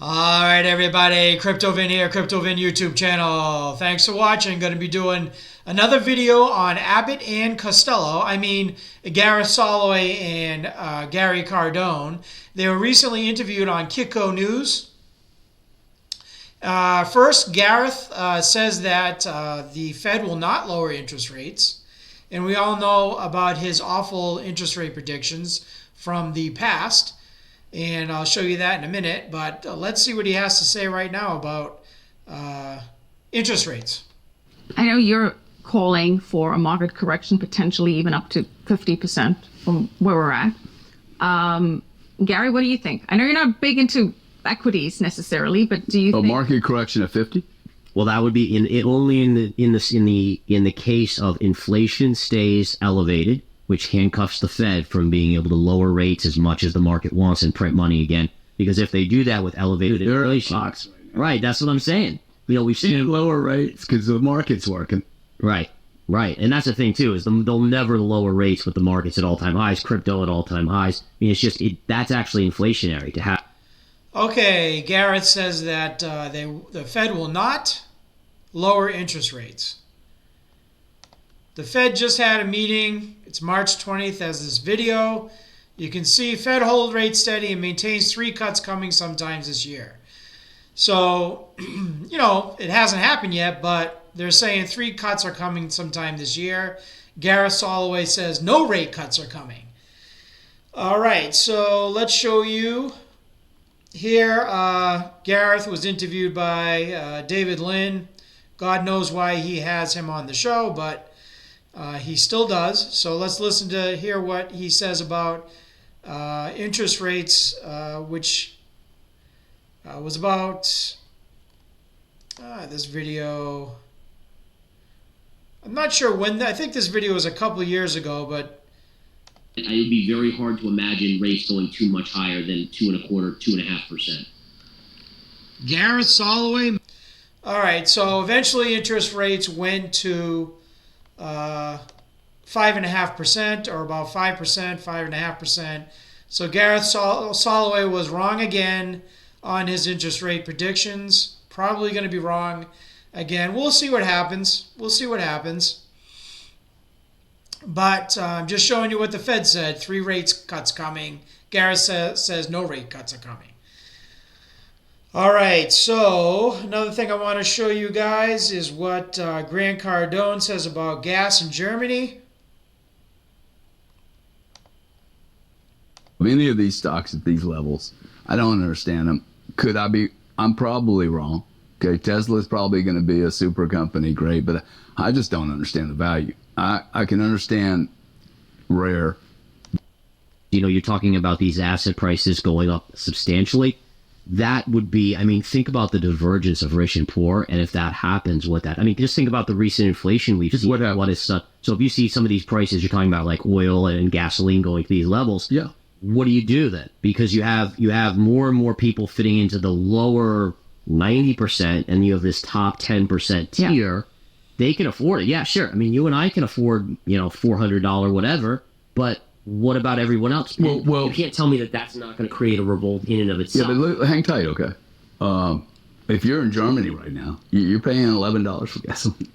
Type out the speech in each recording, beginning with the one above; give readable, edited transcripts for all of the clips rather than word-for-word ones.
All right, everybody, CryptoVin here, CryptoVin YouTube channel. Thanks for watching. Going to be doing another video on Abbot and Costello. I mean, Gareth Soloway and Gary Cardone. They were recently interviewed on Kitco News. First, Gareth says that the Fed will not lower interest rates. And we all know about his awful interest rate predictions from the past. And I'll show you that in a minute. But let's see what he has to say right now about interest rates. I know you're calling for a market correction, potentially even up to 50% from where we're at. Gary, what do you think? I know you're not big into equities necessarily, but do you think a market correction at 50? Well, that would be only in the case of inflation stays elevated, which handcuffs the Fed from being able to lower rates as much as the market wants and print money again. Because if they do that with elevated inflation, right, that's what I'm saying. You know, we've seen lower rates because the market's working. Right, and that's the thing too is they'll never lower rates with the markets at all-time highs, crypto at all-time highs. I mean, it's just that's actually inflationary to have. Okay, Gareth says that the Fed will not lower interest rates. The Fed just had a meeting. It's March 20th as this video. You can see Fed hold rate steady and maintains 3 cuts coming sometimes this year. So, you know, it hasn't happened yet, but they're saying 3 cuts are coming sometime this year. Gareth Soloway says no rate cuts are coming. All right, so let's show you here. Gareth was interviewed by David Lynn. God knows why he has him on the show, but he still does. So let's listen to hear what he says about interest rates, which was about this video. I'm not sure when. I think this video was a couple of years ago, but it would be very hard to imagine rates going too much higher than 2.25%, 2.5%. Gareth Soloway. All right, so eventually interest rates went to 5.5%, or about 5%, 5.5%. So Gareth Soloway was wrong again on his interest rate predictions. Probably going to be wrong again. We'll see what happens. But I'm just showing you what the Fed said. 3 rate cuts coming. Gareth says no rate cuts are coming. All right, so another thing I want to show you guys is what Grant Cardone says about gas in Germany. Any of these stocks at these levels, I don't understand them. I'm probably wrong. Okay, Tesla's probably going to be a super company, great, but I just don't understand the value. I can understand rare. You know, you're talking about these asset prices going up substantially. That would be, I mean, think about the divergence of rich and poor, and if that happens, just think about the recent inflation we've seen. So if you see some of these prices you're talking about, like oil and gasoline going to these levels, yeah, what do you do then? Because you have more and more people fitting into the lower 90%, and you have this top 10% tier. Yeah. They can afford it. Yeah, sure. I mean, you and I can afford, $400 whatever, but what about everyone else? Well, you can't tell me that that's not going to create a revolt in and of itself. Yeah, but hang tight, okay? If you're in Germany right now, you're paying $11 for gasoline.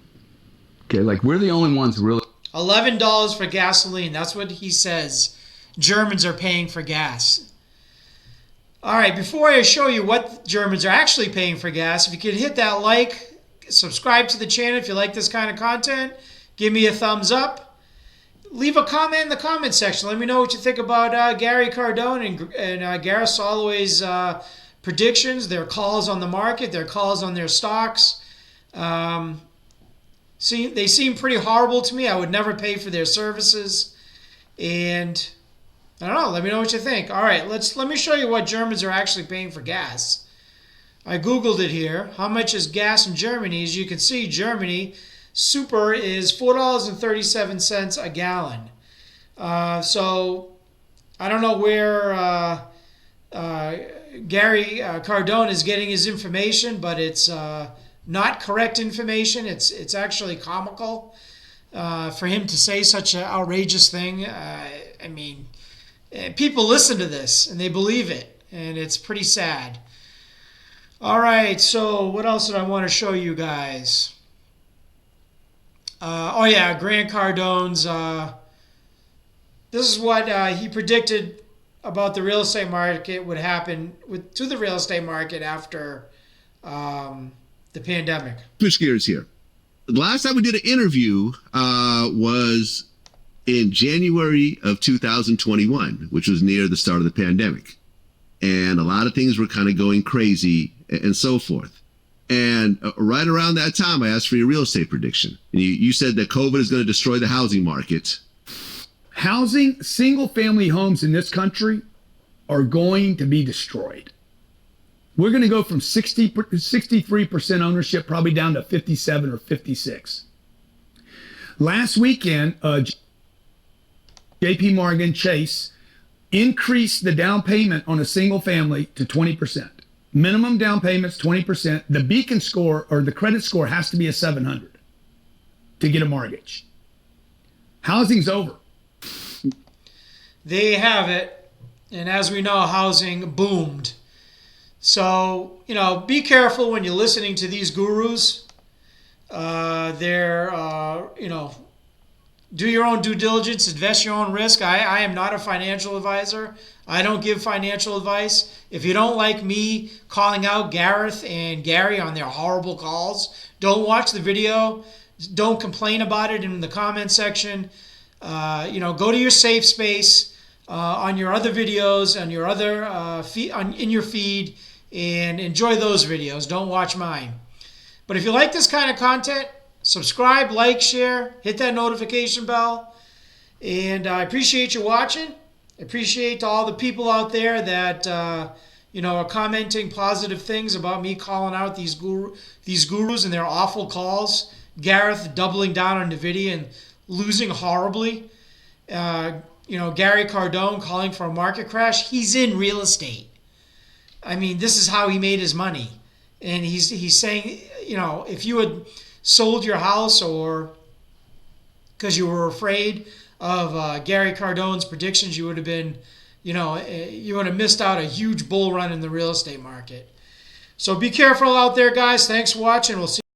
Okay, like we're the only ones really. $11 for gasoline. That's what he says. Germans are paying for gas. All right, before I show you what Germans are actually paying for gas, if you could hit that like, subscribe to the channel if you like this kind of content, give me a thumbs up. Leave a comment in the comment section. Let me know what you think about Gary Cardone and Gareth Soloway's predictions, their calls on the market, their calls on their stocks. They seem pretty horrible to me. I would never pay for their services. And I don't know. Let me know what you think. All right, let me show you what Germans are actually paying for gas. I Googled it here. How much is gas in Germany? As you can see, Germany super is $4.37 a gallon. So I don't know where Gary Cardone is getting his information, but it's not correct information. It's actually comical for him to say such an outrageous thing. I mean, people listen to this and they believe it, and it's pretty sad. All right, so what else did I want to show you guys? Oh yeah, Grant Cardone's. This is what he predicted about the real estate market would happen to the real estate market after the pandemic. Switch gears here. The last time we did an interview was in January of 2021, which was near the start of the pandemic. And a lot of things were kind of going crazy and so forth. And right around that time, I asked for your real estate prediction. And you said that COVID is going to destroy the housing market. Housing, single-family homes in this country are going to be destroyed. We're going to go from 63% ownership probably down to 57 or 56. Last weekend, JP Morgan Chase increased the down payment on a single family to 20%. Minimum down payment's 20%. The beacon score or the credit score has to be a 700 to get a mortgage. Housing's over. They have it. And as we know, housing boomed. So, be careful when you're listening to these gurus. Do your own due diligence, invest your own risk. I am not a financial advisor. I don't give financial advice. If you don't like me calling out Gareth and Gary on their horrible calls, don't watch the video. Don't complain about it in the comment section. Go to your safe space on your other videos, on your other in your feed, and enjoy those videos. Don't watch mine. But if you like this kind of content, subscribe, like, share, hit that notification bell. And I appreciate you watching. I appreciate all the people out there that are commenting positive things about me calling out these gurus and their awful calls. Gareth doubling down on NVIDIA and losing horribly. Gary Cardone calling for a market crash. He's in real estate. I mean, this is how he made his money. And he's saying, if you had sold your house or because you were afraid of Gary Cardone's predictions, you would have been, you would have missed out a huge bull run in the real estate market. So be careful out there, guys. Thanks for watching. We'll see you.